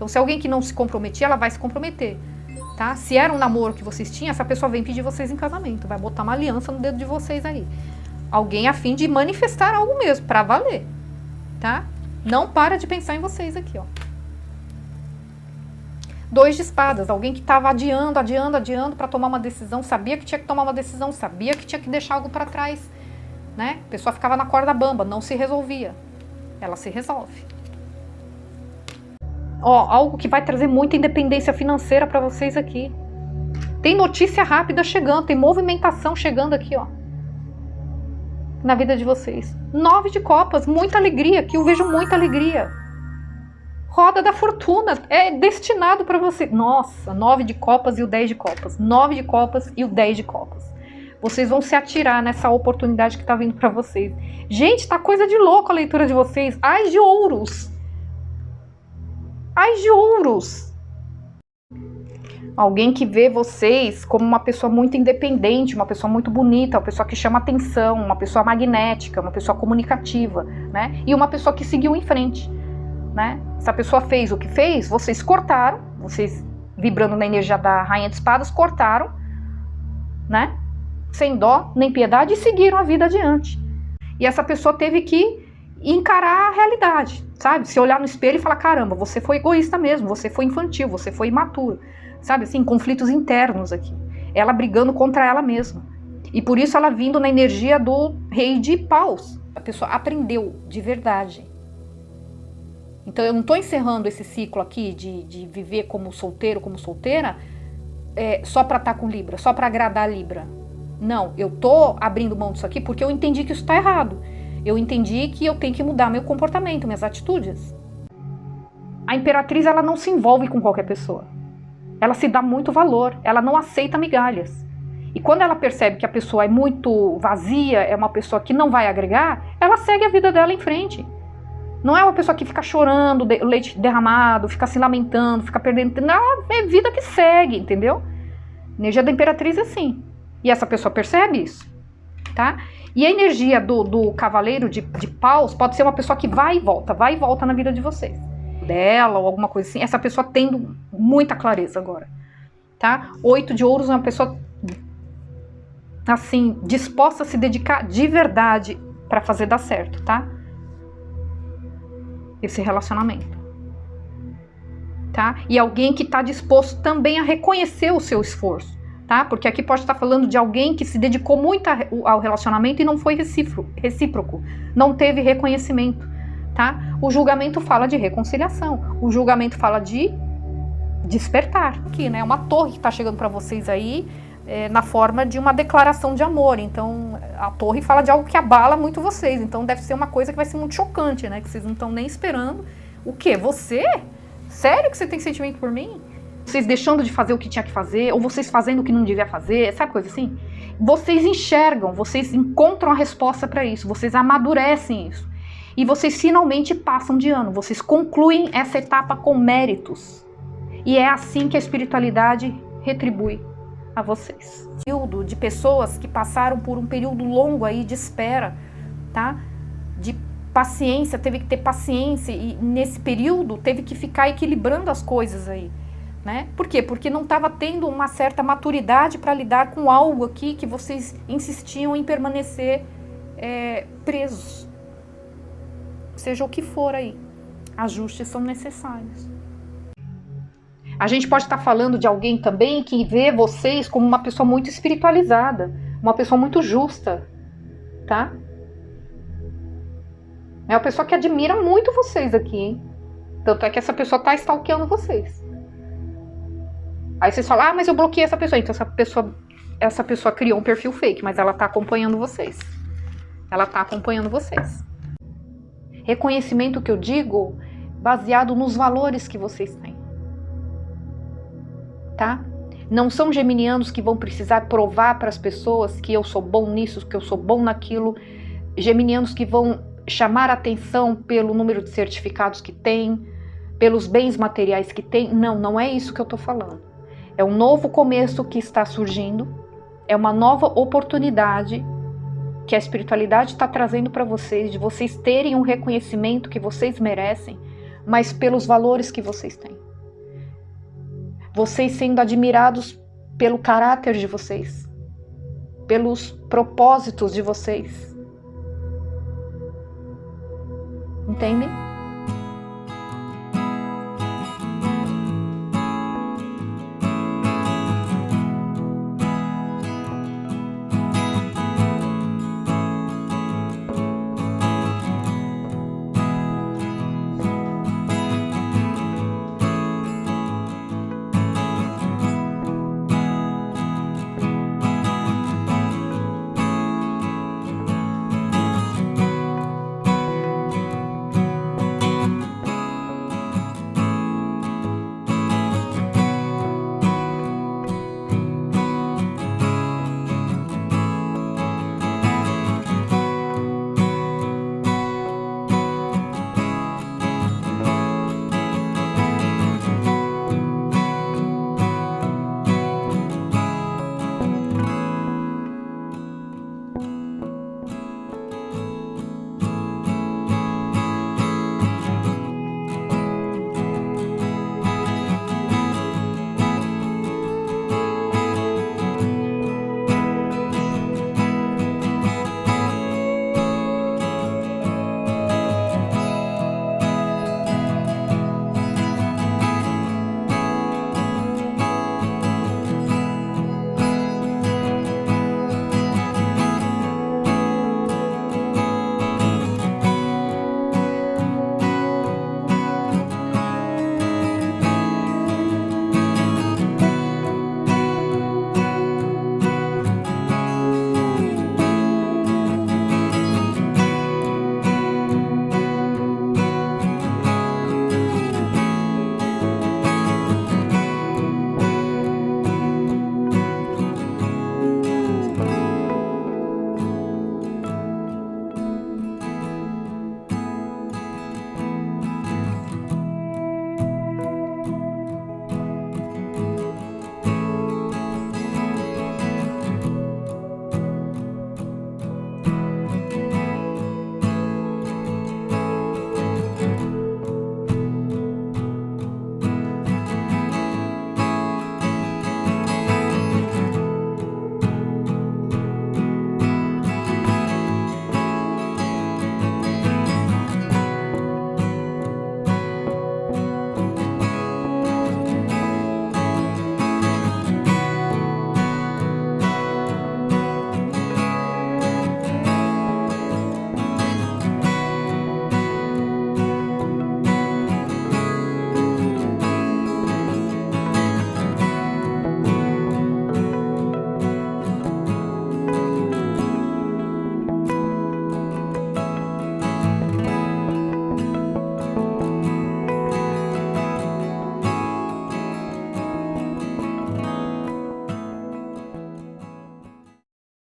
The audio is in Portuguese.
Então, se alguém que não se comprometia, ela vai se comprometer, tá? Se era um namoro que vocês tinham, essa pessoa vem pedir vocês em casamento, vai botar uma aliança no dedo de vocês aí. Alguém a fim de manifestar algo mesmo, pra valer, tá? Não para de pensar em vocês aqui, ó. 2 de espadas, alguém que estava adiando para tomar uma decisão, sabia que tinha que tomar uma decisão, sabia que tinha que deixar algo para trás, né? A pessoa ficava na corda bamba, não se resolvia. Ela se resolve. Ó, algo que vai trazer muita independência financeira para vocês aqui. Tem notícia rápida chegando, tem movimentação chegando aqui, ó. Na vida de vocês. 9 de copas, muita alegria, aqui eu vejo muita alegria. Roda da fortuna, é destinado para você. Nossa, 9 de copas e o 10 de copas. 9 de copas e o 10 de copas. Vocês vão se atirar nessa oportunidade que tá vindo para vocês. Gente, tá coisa de louco a leitura de vocês. Ás de ouros. Ás de ouros. Alguém que vê vocês como uma pessoa muito independente, uma pessoa muito bonita, uma pessoa que chama atenção, uma pessoa magnética, uma pessoa comunicativa, né? E uma pessoa que seguiu em frente. Né? Essa pessoa fez o que fez, vocês cortaram, vocês vibrando na energia da Rainha de Espadas, cortaram, né? Sem dó nem piedade e seguiram a vida adiante. E essa pessoa teve que encarar a realidade, sabe? Se olhar no espelho e falar, caramba, você foi egoísta mesmo, você foi infantil, você foi imaturo, sabe? Assim, conflitos internos aqui. Ela brigando contra ela mesma. E por isso ela vindo na energia do Rei de Paus. A pessoa aprendeu de verdade. Então eu não estou encerrando esse ciclo aqui de viver como solteiro, como solteira, só para estar com Libra, só para agradar a Libra. Não, eu estou abrindo mão disso aqui porque eu entendi que isso está errado. Eu entendi que eu tenho que mudar meu comportamento, minhas atitudes. A Imperatriz, ela não se envolve com qualquer pessoa. Ela se dá muito valor, ela não aceita migalhas. E quando ela percebe que a pessoa é muito vazia, é uma pessoa que não vai agregar, ela segue a vida dela em frente. Não é uma pessoa que fica chorando, leite derramado, fica se lamentando, fica perdendo... Não, é vida que segue, entendeu? A energia da Imperatriz é assim. E essa pessoa percebe isso, tá? E a energia do Cavaleiro de Paus pode ser uma pessoa que vai e volta na vida de vocês. Dela ou alguma coisa assim. Essa pessoa tendo muita clareza agora, tá? 8 de ouros é uma pessoa, assim, disposta a se dedicar de verdade para fazer dar certo, tá? Esse relacionamento, tá? E alguém que está disposto também a reconhecer o seu esforço, tá? Porque aqui pode estar falando de alguém que se dedicou muito ao relacionamento e não foi recíproco, não teve reconhecimento, tá? O julgamento fala de reconciliação, o julgamento fala de despertar. Aqui, né? Uma torre que está chegando para vocês aí, na forma de uma declaração de amor. Então, a torre fala de algo que abala muito vocês. Então, deve ser uma coisa que vai ser muito chocante, né? Que vocês não estão nem esperando. O quê? Você? Sério que você tem sentimento por mim? Vocês deixando de fazer o que tinha que fazer, ou vocês fazendo o que não devia fazer, sabe coisa assim? Vocês enxergam, vocês encontram a resposta para isso, vocês amadurecem isso. E vocês finalmente passam de ano, vocês concluem essa etapa com méritos. E é assim que a espiritualidade retribui a vocês. Período de pessoas que passaram por um período longo aí de espera, tá? De paciência, teve que ter paciência e nesse período teve que ficar equilibrando as coisas aí, né? Por quê? Porque não estava tendo uma certa maturidade para lidar com algo aqui que vocês insistiam em permanecer presos. Seja o que for aí, ajustes são necessários. A gente pode estar falando de alguém também que vê vocês como uma pessoa muito espiritualizada, uma pessoa muito justa, tá? É uma pessoa que admira muito vocês aqui, hein? Tanto é que essa pessoa tá stalkeando vocês. Aí vocês falam, mas eu bloqueei essa pessoa. Então essa pessoa criou um perfil fake, mas ela tá acompanhando vocês. Ela tá acompanhando vocês. Reconhecimento que eu digo, baseado nos valores que vocês têm. Tá? Não são geminianos que vão precisar provar para as pessoas que eu sou bom nisso, que eu sou bom naquilo. Geminianos que vão chamar atenção pelo número de certificados que tem, pelos bens materiais que tem. Não, não é isso que eu estou falando. É um novo começo que está surgindo, é uma nova oportunidade que a espiritualidade está trazendo para vocês, de vocês terem um reconhecimento que vocês merecem, mas pelos valores que vocês têm. vocês sendo admirados pelo caráter de vocês, pelos propósitos de vocês. Entendem?